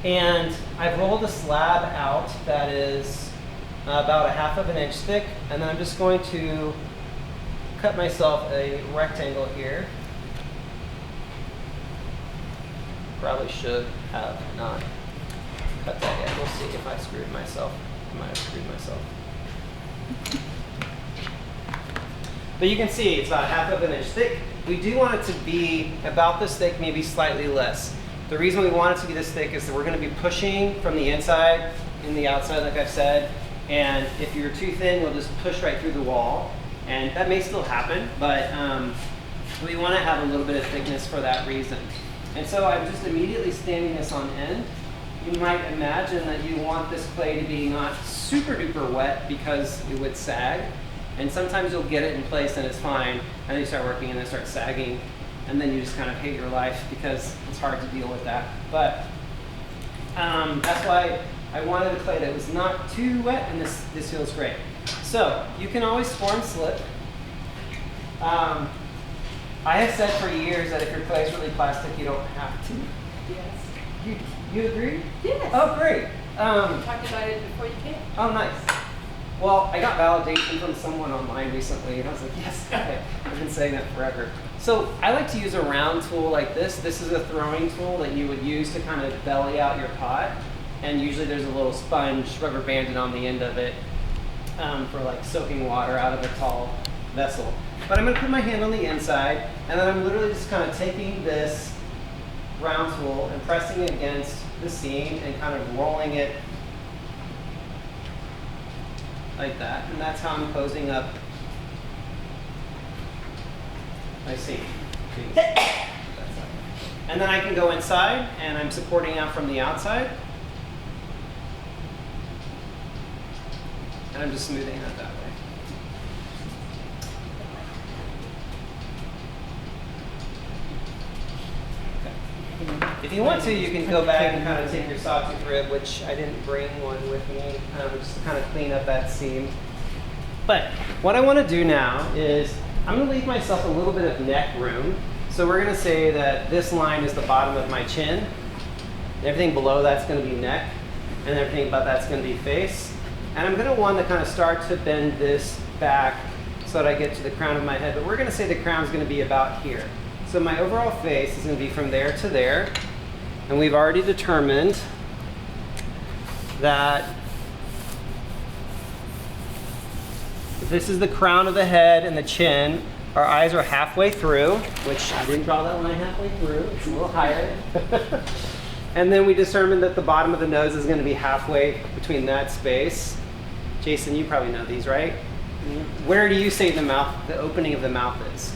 And I've rolled a slab out that is about 1/2 inch thick, and then I'm just going to cut myself a rectangle here. Probably should have not cut that yet. We'll see if I screwed myself. I might have screwed myself. But you can see it's about 1/2 inch thick. We do want it to be about this thick, maybe slightly less. The reason we want it to be this thick is that we're going to be pushing from the inside in the outside, like I've said. And if you're too thin, you'll just push right through the wall. And that may still happen, but we want to have a little bit of thickness for that reason. And so I'm just immediately standing this on end. You might imagine that you want this clay to be not super duper wet because it would sag. And sometimes you'll get it in place and it's fine, and then you start working and it starts sagging, and then you just kind of hate your life because it's hard to deal with that. But that's why I wanted a clay that was not too wet, and this feels great. So you can always form slip. I have said for years that if your clay is really plastic, you don't have to. Yes. You agree? Yes. Oh, great. We talked about it before you came. Oh, nice. Well, I got validation from someone online recently, and I was like, yes, okay. I've been saying that forever. So I like to use a round tool like this. This is a throwing tool that you would use to kind of belly out your pot. And usually there's a little sponge rubber banded on the end of it for like soaking water out of a tall vessel. But I'm going to put my hand on the inside, and then I'm literally just kind of taking this round tool and pressing it against the seam and kind of rolling it like that. And that's how I'm posing up my seam. And then I can go inside, and I'm supporting out from the outside. And I'm just smoothing that way. If you want to, you can go back and kind of take your sawtooth rib, which I didn't bring one with me, just to kind of clean up that seam. But what I want to do now is I'm going to leave myself a little bit of neck room. So we're going to say that this line is the bottom of my chin. And everything below that's going to be neck, and everything above that's going to be face. And I'm going to want to kind of start to bend this back so that I get to the crown of my head. But we're going to say the crown is going to be about here. So my overall face is going to be from there to there. And we've already determined that this is the crown of the head and the chin. Our eyes are halfway through, which I didn't draw that line halfway through. It's a little higher. And then we determined that the bottom of the nose is going to be halfway between that space. Jason, you probably know these, right? Where do you say the mouth, the opening of the mouth is?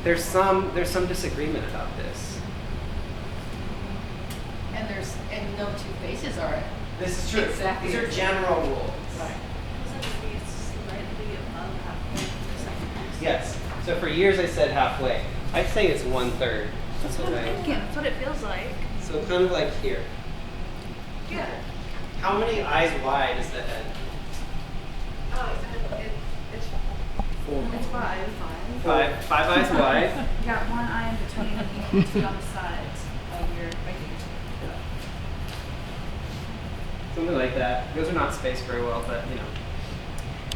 There's some disagreement about this. And no two faces are. This is true. Exactly. These are general rules. Right. Yes. So for years I said halfway. I say it's 1/3. That's what I'm thinking. That's what it feels like. So kind of like here. Yeah. How many eyes wide is the head? It's 5. Five eyes wide. You got one eye in between, and you can see on the sides of your face. Something like that. Those are not spaced very well, but you know.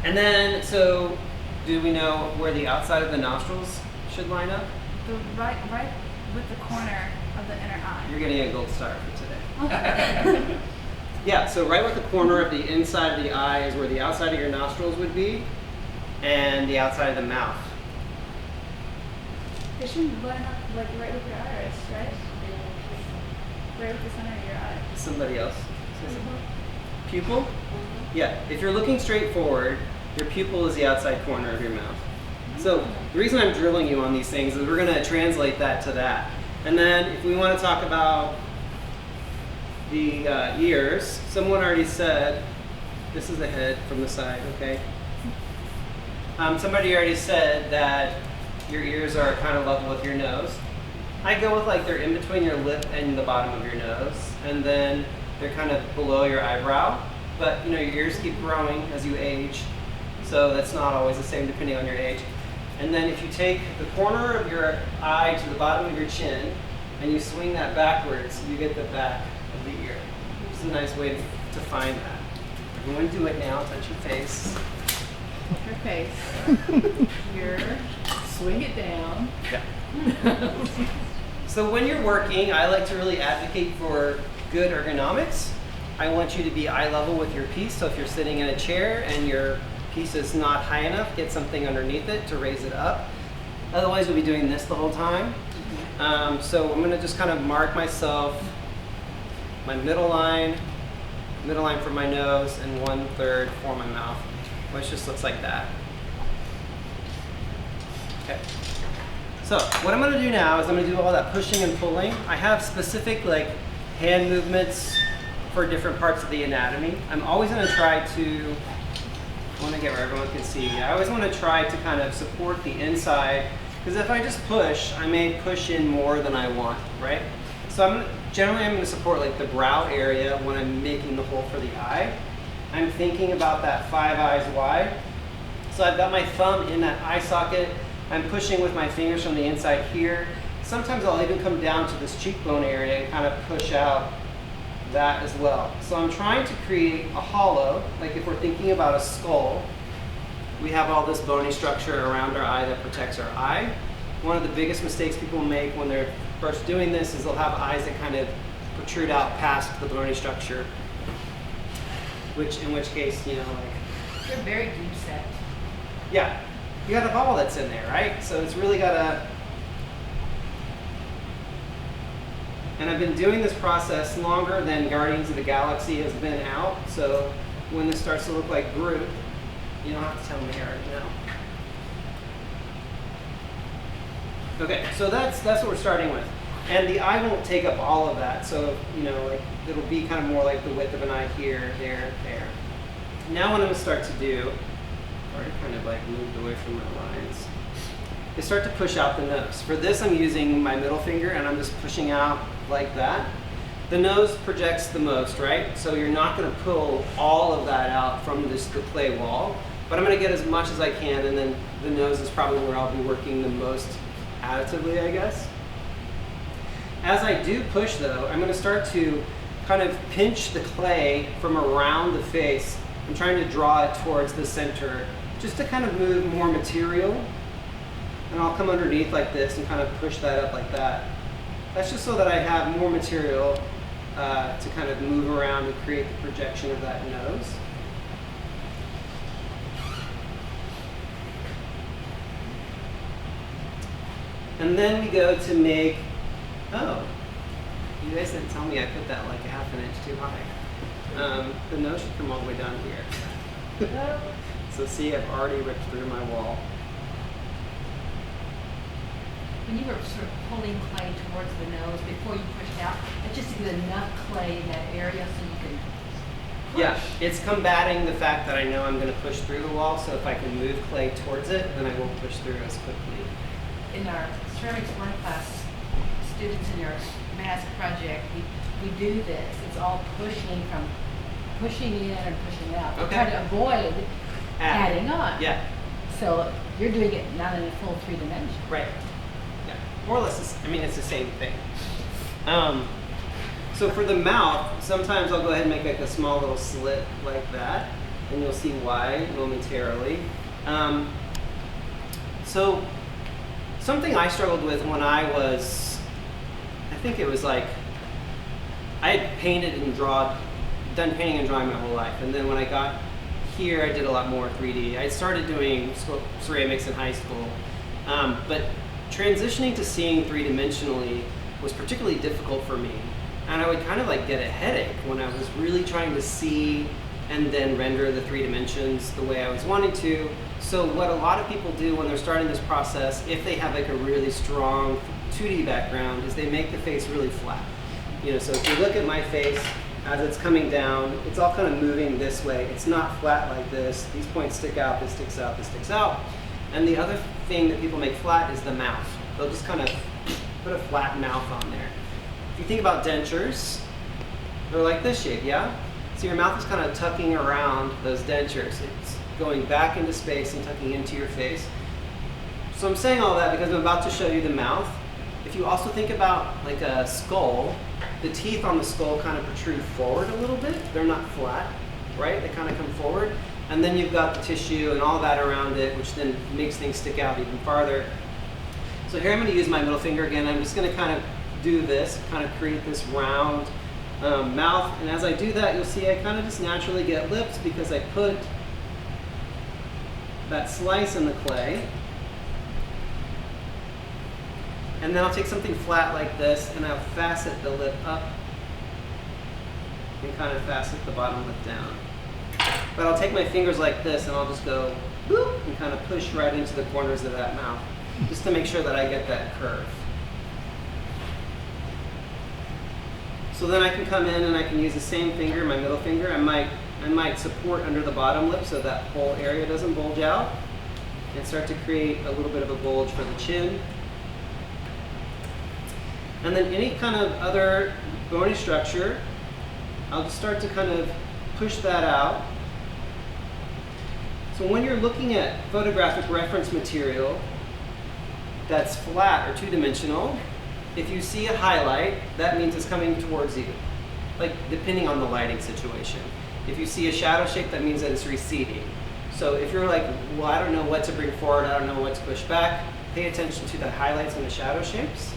And then, so do we know where the outside of the nostrils should line up? The right with the corner of the inner eye. You're getting a gold star for today. Yeah, so right with the corner of the inside of the eye is where the outside of your nostrils would be, and the outside of the mouth. It should line up like right with your iris, right? Right with the center of your eye. Somebody else. Pupil? Yeah, if you're looking straight forward, your pupil is the outside corner of your mouth. So the reason I'm drilling you on these things is we're going to translate that to that. And then if we want to talk about the ears, someone already said, this is the head from the side, okay? Somebody already said that your ears are kind of level with your nose. I go with like they're in between your lip and the bottom of your nose, and then they're kind of below your eyebrow. But you know, your ears keep growing as you age, so that's not always the same depending on your age. And then if you take the corner of your eye to the bottom of your chin and you swing that backwards, you get the back of the ear. This is a nice way to find that. Everyone do it now, touch your face. Touch your face. Here. Swing it down. Yeah. So when you're working, I like to really advocate for good ergonomics. I want you to be eye level with your piece. So if you're sitting in a chair and your piece is not high enough, get something underneath it to raise it up. Otherwise, we'll be doing this the whole time. So I'm going to just kind of mark myself, my middle line for my nose, and 1/3 for my mouth, which just looks like that. Okay. So what I'm going to do now is I'm going to do all that pushing and pulling. I have specific like hand movements for different parts of the anatomy. I'm always going to try to, I want to get where everyone can see. I always want to try to kind of support the inside, because if I just push, I may push in more than I want, right? So generally I'm going to support like the brow area when I'm making the hole for the eye. I'm thinking about that 5 eyes wide. So I've got my thumb in that eye socket. I'm pushing with my fingers from the inside here. Sometimes I'll even come down to this cheekbone area and kind of push out that as well. So I'm trying to create a hollow, like if we're thinking about a skull, we have all this bony structure around our eye that protects our eye. One of the biggest mistakes people make when they're first doing this is they'll have eyes that kind of protrude out past the bony structure, in which case, you know, like... They're very deep set. Yeah, you got a bubble that's in there, right? So it's really got a... And I've been doing this process longer than Guardians of the Galaxy has been out, so when this starts to look like Groot, you don't have to tell me right now. Okay, so that's what we're starting with. And the eye won't take up all of that, so you know, like it'll be kind of more like the width of an eye here, there, there. Now what I'm gonna start to do, I've already kind of like moved away from my lines, is start to push out the nose. For this I'm using my middle finger and I'm just pushing out like that. The nose projects the most, right? So you're not gonna pull all of that out from the clay wall, but I'm gonna get as much as I can, and then the nose is probably where I'll be working the most additively, I guess. As I do push though, I'm gonna start to kind of pinch the clay from around the face. I'm trying to draw it towards the center, just to kind of move more material. And I'll come underneath like this and kind of push that up like that. That's just so that I have more material to kind of move around and create the projection of that nose. And then we go to make, oh, you guys didn't tell me I put that like a ½ inch too high. The nose should come all the way down here. So see, I've already ripped through my wall. When you were sort of pulling clay towards the nose before you pushed out, it's just to get enough clay in that area so you can push. Yeah, it's combating the fact that I know I'm going to push through the wall, so if I can move clay towards it, then I won't push through as quickly. In our ceramics 1 class, students in your mask project, we do this. It's all pushing in and pushing out. We Okay. try to avoid adding on. Yeah. So you're doing it not in a full 3 dimensions. Right. Yeah. More or less, I mean, it's the same thing. So for the mouth, sometimes I'll go ahead and make like a small little slit like that, and you'll see why momentarily. So something I struggled with when I was, I think it was like, I had painted and done painting and drawing my whole life, and then when I got here, I did a lot more 3D. I started doing ceramics in high school, but transitioning to seeing 3-dimensionally was particularly difficult for me. And I would kind of like get a headache when I was really trying to see and then render the 3 dimensions the way I was wanting to. So what a lot of people do when they're starting this process, if they have like a really strong 2D background, is they make the face really flat. You know, so if you look at my face, as it's coming down, it's all kind of moving this way. It's not flat like this. These points stick out, this sticks out, this sticks out. And the other thing that people make flat is the mouth. They'll just kind of put a flat mouth on there. If you think about dentures, they're like this shape, yeah? So your mouth is kind of tucking around those dentures. It's going back into space and tucking into your face. So I'm saying all that because I'm about to show you the mouth. If you also think about like a skull, the teeth on the skull kind of protrude forward a little bit. They're not flat, right? They kind of come forward. And then you've got the tissue and all that around it, which then makes things stick out even farther. So here I'm going to use my middle finger again. I'm just going to kind of do this, kind of create this round mouth. And as I do that, you'll see I kind of just naturally get lips because I put that slice in the clay. And then I'll take something flat like this and I'll facet the lip up and kind of facet the bottom lip down. But I'll take my fingers like this and I'll just go boop and kind of push right into the corners of that mouth just to make sure that I get that curve. So then I can come in and I can use the same finger, my middle finger. I might support under the bottom lip so that whole area doesn't bulge out and start to create a little bit of a bulge for the chin. And then any kind of other bony structure, I'll just start to kind of push that out. So when you're looking at photographic reference material that's flat or two-dimensional, if you see a highlight, that means it's coming towards you, like depending on the lighting situation. If you see a shadow shape, that means that it's receding. So if you're like, well, I don't know what to bring forward, I don't know what to push back, pay attention to the highlights and the shadow shapes.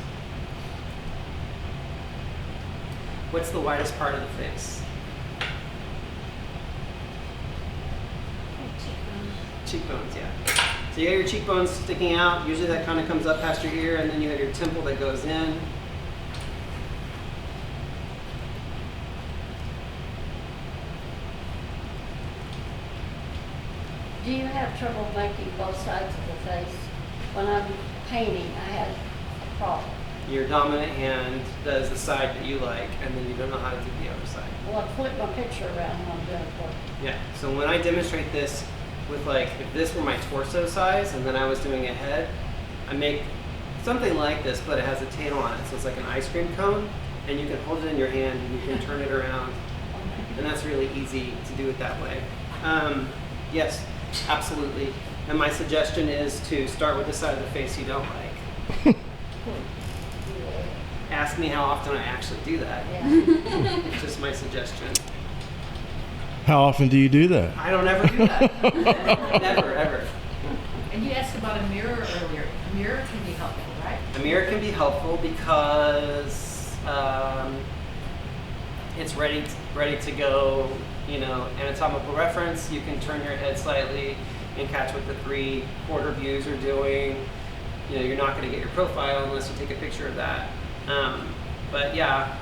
What's the widest part of the face? Cheekbones, yeah. So you have your cheekbones sticking out. Usually that kind of comes up past your ear, and then you have your temple that goes in. Do you have trouble making both sides of the face? When I'm painting, I have a problem. Your dominant hand does the side that you like, and then you don't know how to do the other side. Well, I flip my picture around when I'm doing it. Yeah, so when I demonstrate this with like, if this were my torso size and then I was doing a head, I make something like this, but it has a tail on it. So it's like an ice cream cone, and you can hold it in your hand and you can turn it around. And that's really easy to do it that way. Yes, absolutely. And my suggestion is to start with the side of the face you don't like. Ask me how often I actually do that. Yeah. It's just my suggestion. How often do you do that? I don't ever do that. Never, ever. And you asked about a mirror earlier. A mirror can be helpful, right? A mirror can be helpful because it's ready to go, you know, anatomical reference. You can turn your head slightly and catch what the 3/4 views are doing. You know, you're not going to get your profile unless you take a picture of that. But yeah,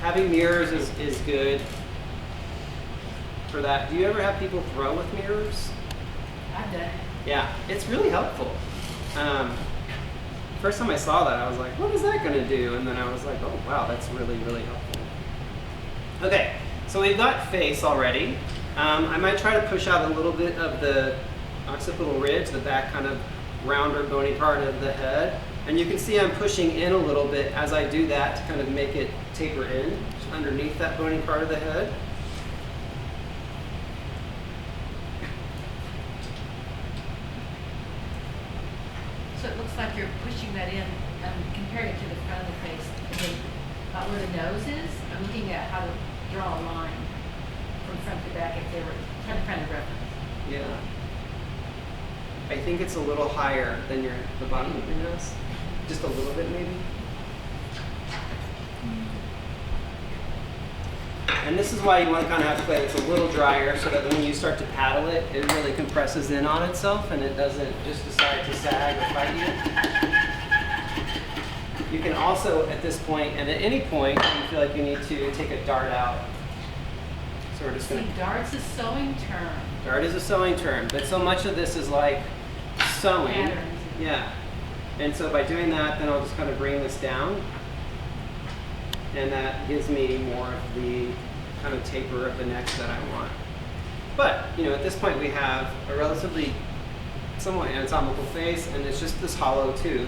having mirrors is good for that. Do you ever have people throw with mirrors? I've done it. Yeah, it's really helpful. First time I saw that, I was like, what is that going to do? And then I was like, oh wow, that's really, really helpful. Okay, so we've got face already. I might try to push out a little bit of the occipital ridge, the back kind of rounder bony part of the head. And you can see I'm pushing in a little bit as I do that to kind of make it taper in underneath that bony part of the head. So it looks like you're pushing that in, comparing it to the front of the face. And then about where the nose is, I'm looking at how to draw a line from front to back if they were kind of reference. Yeah. I think it's a little higher than the bottom of your nose. Just a little bit maybe. And this is why you want to kind of have clay that's a little drier so that when you start to paddle it, it really compresses in on itself and it doesn't just decide to sag or fight you. You can also, at this point, and at any point, you feel like you need to take a dart out. So we're just going to... See, dart's a sewing term. Dart is a sewing term, but so much of this is like sewing. Patterns. Yeah. And so by doing that, then I'll just kind of bring this down. And that gives me more of the kind of taper of the neck that I want. But, you know, at this point we have a relatively somewhat anatomical face, and it's just this hollow tube.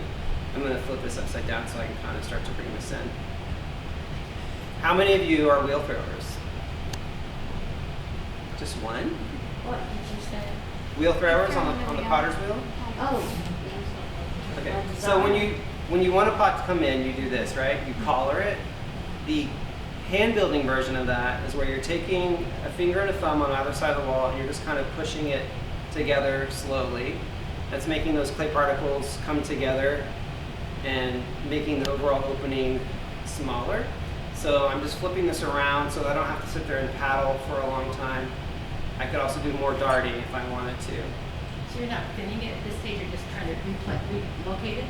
I'm going to flip this upside down so I can kind of start to bring this in. How many of you are wheel throwers? Just one? What did you say? Wheel throwers on the potter's wheel? Oh. Okay. So when you want a pot to come in, you do this, right? You collar it. The hand building version of that is where you're taking a finger and a thumb on either side of the wall and you're just kind of pushing it together slowly. That's making those clay particles come together and making the overall opening smaller. So I'm just flipping this around so I don't have to sit there and paddle for a long time. I could also do more darting if I wanted to. So you're not thinning it at this stage, you're just trying to relocate it?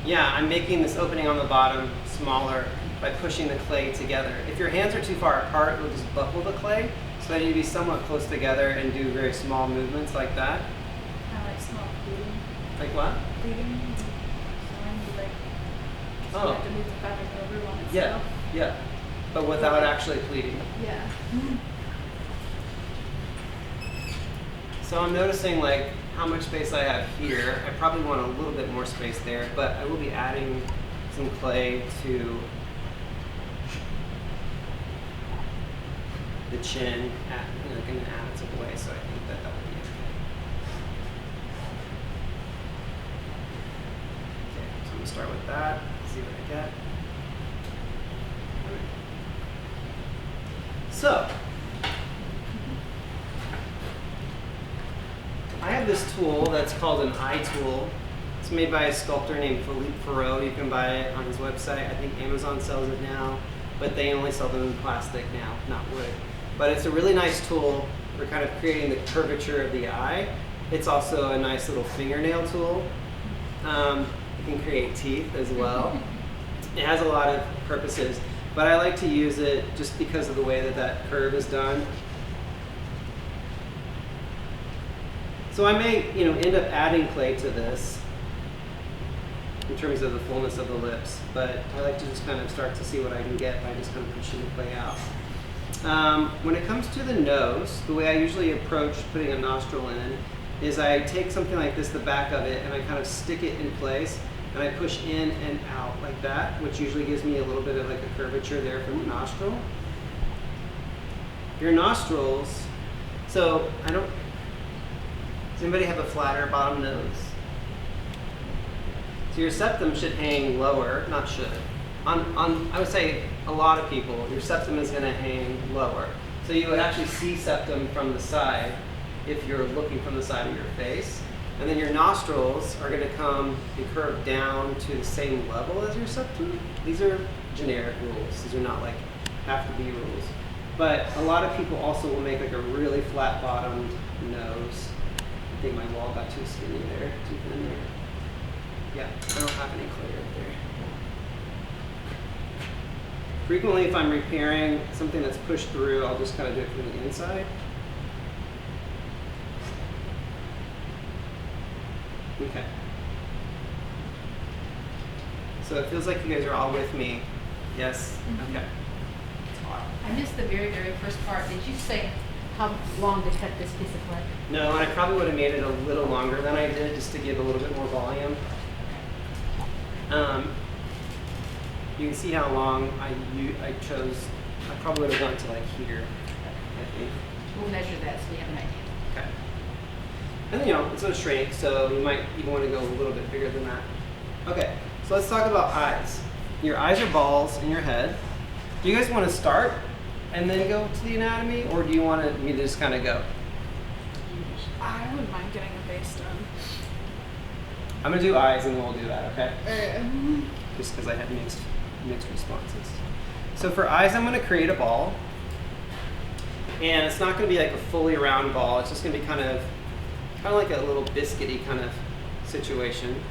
Yeah, I'm making this opening on the bottom smaller by pushing the clay together. If your hands are too far apart, it'll just buckle the clay. So they need to be somewhat close together and do very small movements like that. Kind of like small pleating. Like what? Pleating. Sewing, you like, so Oh. you have to move the fabric over on itself. Yeah, yeah. But without actually pleating. Yeah. So I'm noticing like how much space I have here. I probably want a little bit more space there, but I will be adding some clay to the chin, in an additive way, so I think that will be okay. Okay, so I'm gonna start with that, see what I get. So, I have this tool that's called an eye tool. It's made by a sculptor named Philippe Farreau. You can buy it on his website. I think Amazon sells it now, but they only sell them in plastic now, not wood. But it's a really nice tool for kind of creating the curvature of the eye. It's also a nice little fingernail tool. It can create teeth as well. It has a lot of purposes, but I like to use it just because of the way that that curve is done. So I may, end up adding clay to this in terms of the fullness of the lips, but I like to just kind of start to see what I can get by just kind of pushing the clay out. When it comes to the nose, the way I usually approach putting a nostril in is I take something like this, the back of it, and I kind of stick it in place, and I push in and out like that, which usually gives me a little bit of like a curvature there from the nostril. Your nostrils, so does anybody have a flatter bottom nose? So your septum should hang lower, not should. I would say a lot of people, your septum is going to hang lower. So you would actually see septum from the side if you're looking from the side of your face. And then your nostrils are going to come and curve down to the same level as your septum. These are generic rules. These are not like have to be rules. But a lot of people also will make like a really flat bottomed nose. I think my wall got too skinny there, too thin there. Yeah, I don't have any clay right there. Frequently, if I'm repairing something that's pushed through, I'll just kind of do it from the inside. Okay. So it feels like you guys are all with me. Yes? Mm-hmm. Okay. I missed the very, very first part. Did you say how long to cut this piece of clay? No, and I probably would have made it a little longer than I did just to give a little bit more volume. You can see how long I chose. I probably would have gone to like here, I think. We'll measure that so we have an idea. Okay. And it's a shrink, so you might even want to go a little bit bigger than that. Okay, so let's talk about eyes. Your eyes are balls in your head. Do you guys want to start and then go to the anatomy, or do you want me to just kind of go? I wouldn't mind getting a base done. I'm going to do eyes and then we'll do that, okay? Alright. Just because I had mixed responses. So for eyes, I'm going to create a ball. And it's not going to be like a fully round ball. It's just going to be kind of like a little biscuity kind of situation.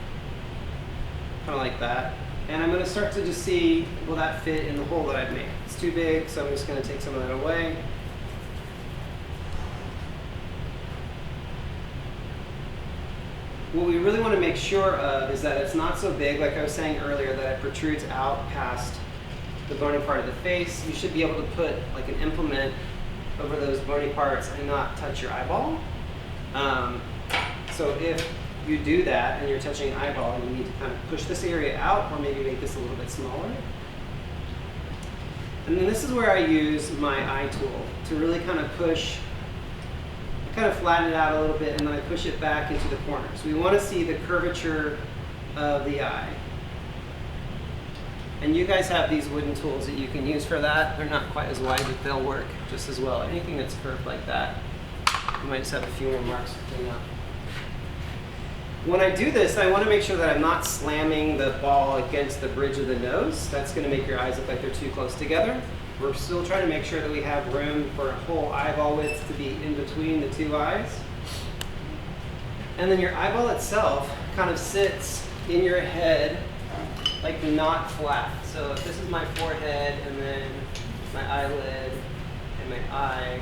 Kind of like that. And I'm going to start to just see, will that fit in the hole that I've made? It's too big, so I'm just going to take some of that away. What we really want to make sure of is that it's not so big, like I was saying earlier, that it protrudes out past the bony part of the face. You should be able to put like an implement over those bony parts and not touch your eyeball. So if you do that and you're touching eyeball, you need to kind of push this area out or maybe make this a little bit smaller. And then this is where I use my eye tool to really kind of push, kind of flatten it out a little bit, and then I push it back into the corners. We want to see the curvature of the eye. And you guys have these wooden tools that you can use for that. They're not quite as wide, but they'll work just as well. Anything that's curved like that, you might just have a few more marks to clean up. When I do this, I want to make sure that I'm not slamming the ball against the bridge of the nose. That's going to make your eyes look like they're too close together. We're still trying to make sure that we have room for a whole eyeball width to be in between the two eyes. And then your eyeball itself kind of sits in your head like not flat. So if this is my forehead and then my eyelid and my eye,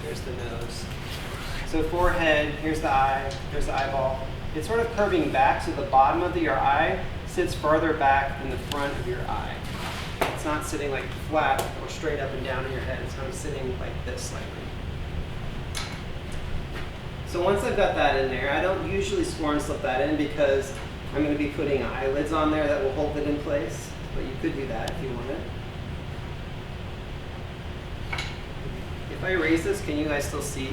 there's the nose. So forehead, here's the eye, here's the eyeball. It's sort of curving back, so the bottom of your eye sits farther back than the front of your eye. It's not sitting like flat or straight up and down in your head. It's kind of sitting like this slightly. So once I've got that in there, I don't usually score and slip that in because I'm going to be putting eyelids on there that will hold it in place, but you could do that if you wanted. If I erase this, can you guys still see?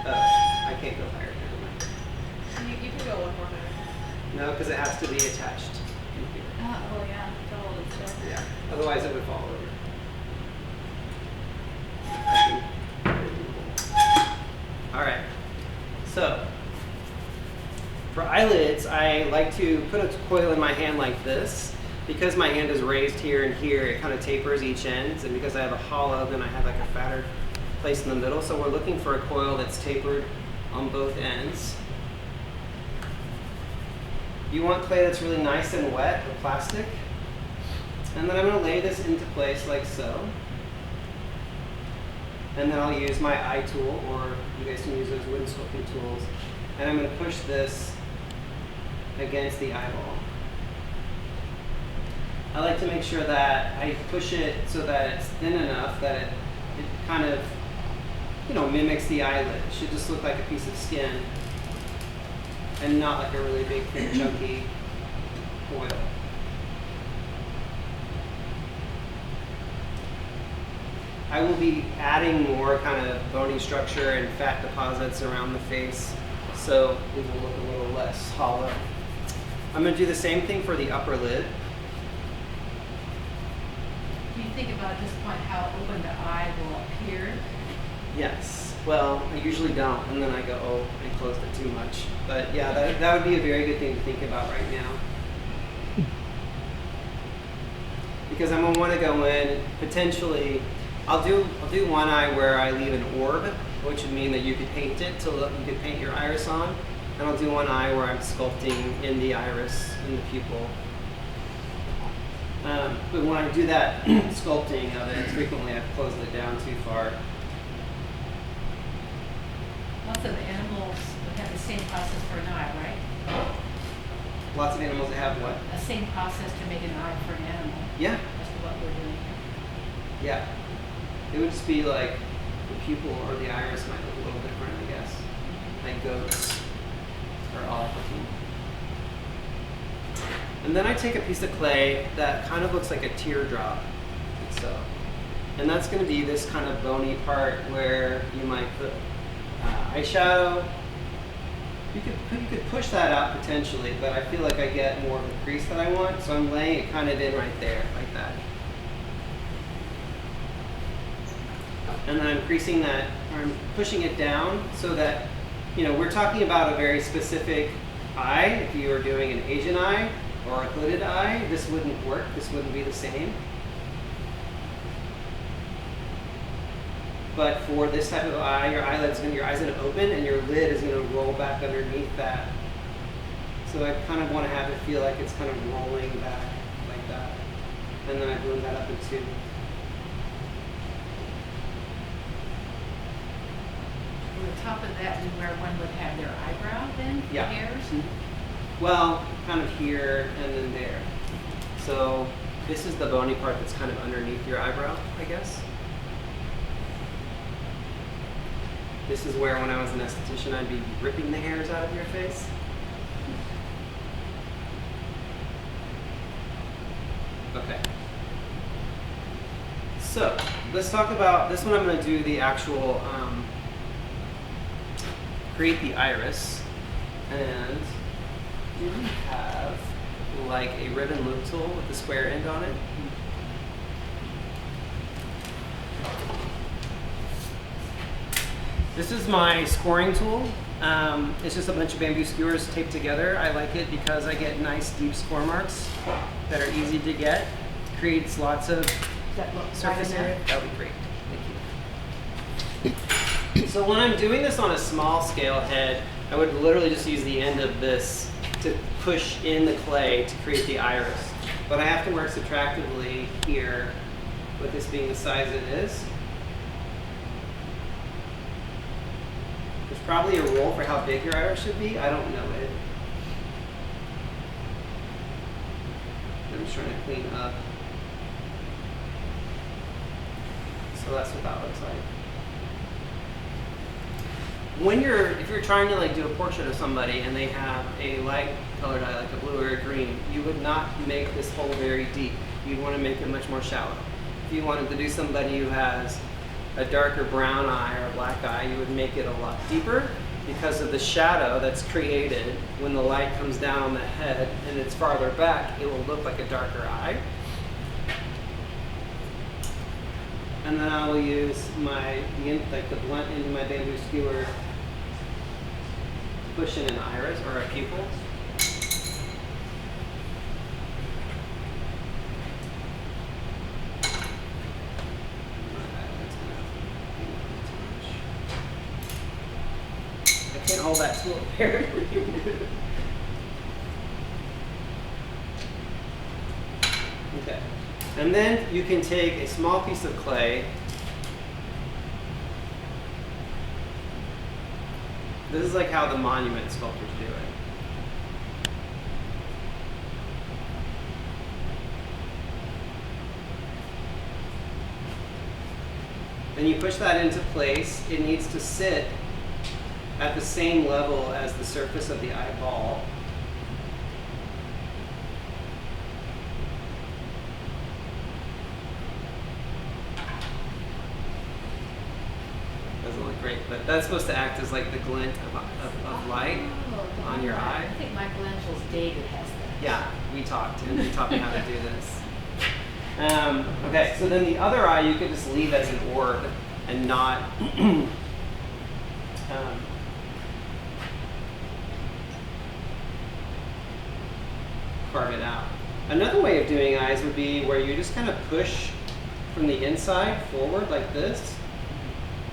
Oh, I can't go higher. Never mind. You can go one more higher. No, because it has to be attached in here. Oh yeah, to hold it still. Yeah, otherwise it would fall over. All right, so for eyelids, I like to put a coil in my hand like this. Because my hand is raised here and here, it kind of tapers each end, and because I have a hollow, then I have like a fatter place in the middle. So we're looking for a coil that's tapered on both ends. You want clay that's really nice and wet or plastic. And then I'm going to lay this into place like so. And then I'll use my eye tool, or you guys can use those wooden sculpting tools. And I'm going to push this against the eyeball. I like to make sure that I push it so that it's thin enough that it kind of, mimics the eyelid. It should just look like a piece of skin and not like a really big, thin, chunky coil. I will be adding more kind of bony structure and fat deposits around the face, so it will look a little less hollow. I'm going to do the same thing for the upper lid. Do you think about at this point how open the eye will appear? Yes. Well, I usually don't, and then I go, oh, I closed it too much. But yeah, that would be a very good thing to think about right now. Because I'm going to want to go in, potentially, I'll do one eye where I leave an orb, which would mean that you could paint it, so that you could paint your iris on. And I'll do one eye where I'm sculpting in the iris, in the pupil. But when I do that sculpting of it, frequently I've closed it down too far. Lots of animals would have the same process for an eye, right? Lots of animals that have what? A same process to make an eye for an animal. Yeah. That's what we're doing here. Yeah. It would just be like the pupil or the iris might look a little different, I guess. Like goats are odd looking. And then I take a piece of clay that kind of looks like a teardrop, like so. And that's going to be this kind of bony part where you might put eyeshadow. You could push that out potentially, but I feel like I get more of the crease that I want, so I'm laying it kind of in right there, like that. And then I'm creasing that, or I'm pushing it down so that, we're talking about a very specific eye. If you were doing an Asian eye or a hooded eye, this wouldn't work. This wouldn't be the same. But for this type of eye, your eye's going to open and your lid is going to roll back underneath that. So I kind of want to have it feel like it's kind of rolling back like that. And then I blend that up in two. On the top of that is where one would have their eyebrow then, Yeah. hairs? Well, kind of here and then there. So this is the bony part that's kind of underneath your eyebrow, I guess. This is where when I was an esthetician, I'd be ripping the hairs out of your face. Okay. So let's talk about this one. I'm going to do the actual create the iris, and do we have like a ribbon loop tool with a square end on it. This is my scoring tool. It's just a bunch of bamboo skewers taped together. I like it because I get nice deep score marks that are easy to get. Creates lots of That look surface right area. enough? That would be great. Thank you. So when I'm doing this on a small scale head, I would literally just use the end of this to push in the clay to create the iris. But I have to work subtractively here with this being the size it is. There's probably a rule for how big your iris should be. I don't know it. I'm just trying to clean up. So that's what that looks like. If you're trying to like do a portrait of somebody and they have a light colored eye, like a blue or a green, you would not make this hole very deep. You'd want to make it much more shallow. If you wanted to do somebody who has a darker brown eye or a black eye, you would make it a lot deeper because of the shadow that's created when the light comes down on the head and it's farther back, it will look like a darker eye. And then I will use the blunt end of my bamboo skewer to push in an iris or a pupil. I can't hold that tool apparently. Okay. And then you can take a small piece of clay. This is like how the monument sculptors do it. Then you push that into place. It needs to sit at the same level as the surface of the eyeball. Doesn't look great, but that's supposed to act as like the glint of light on your eye. I think Michelangelo's David has that. Yeah, we talked, and he taught me how to do this. Okay, so then the other eye you could just leave as an orb and not carve it out. Another way of doing eyes would be where you just kind of push from the inside forward like this.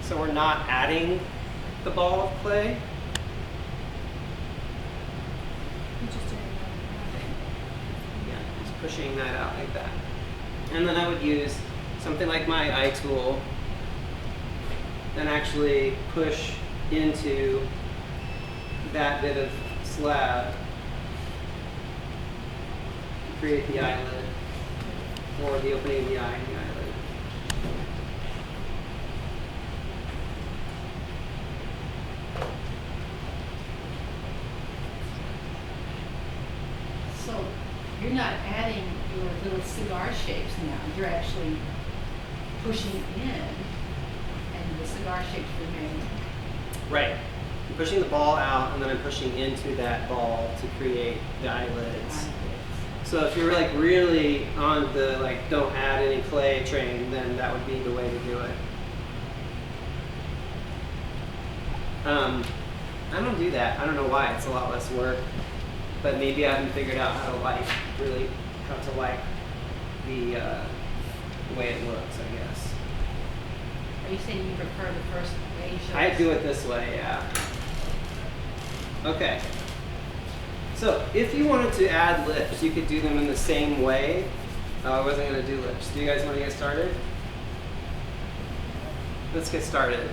So we're not adding the ball of clay. Yeah, just pushing that out like that. And then I would use something like my eye tool and actually push into that bit of slab to create the eyelid or the opening of the eye and the eyelid. So you're not adding your little cigar shapes now. You're actually pushing in, and the cigar shapes remain. Right. I'm pushing the ball out, and then I'm pushing into that ball to create the eyelids. So if you're like really on the like don't add any clay train, then that would be the way to do it. I don't do that. I don't know why. It's a lot less work, but maybe I haven't figured out how to like the way it looks, I guess. Are you saying you prefer the first way you showed I us? do it this way, yeah. Okay. So if you wanted to add lips, you could do them in the same way. I wasn't going to do lips. Do you guys want to get started? Let's get started.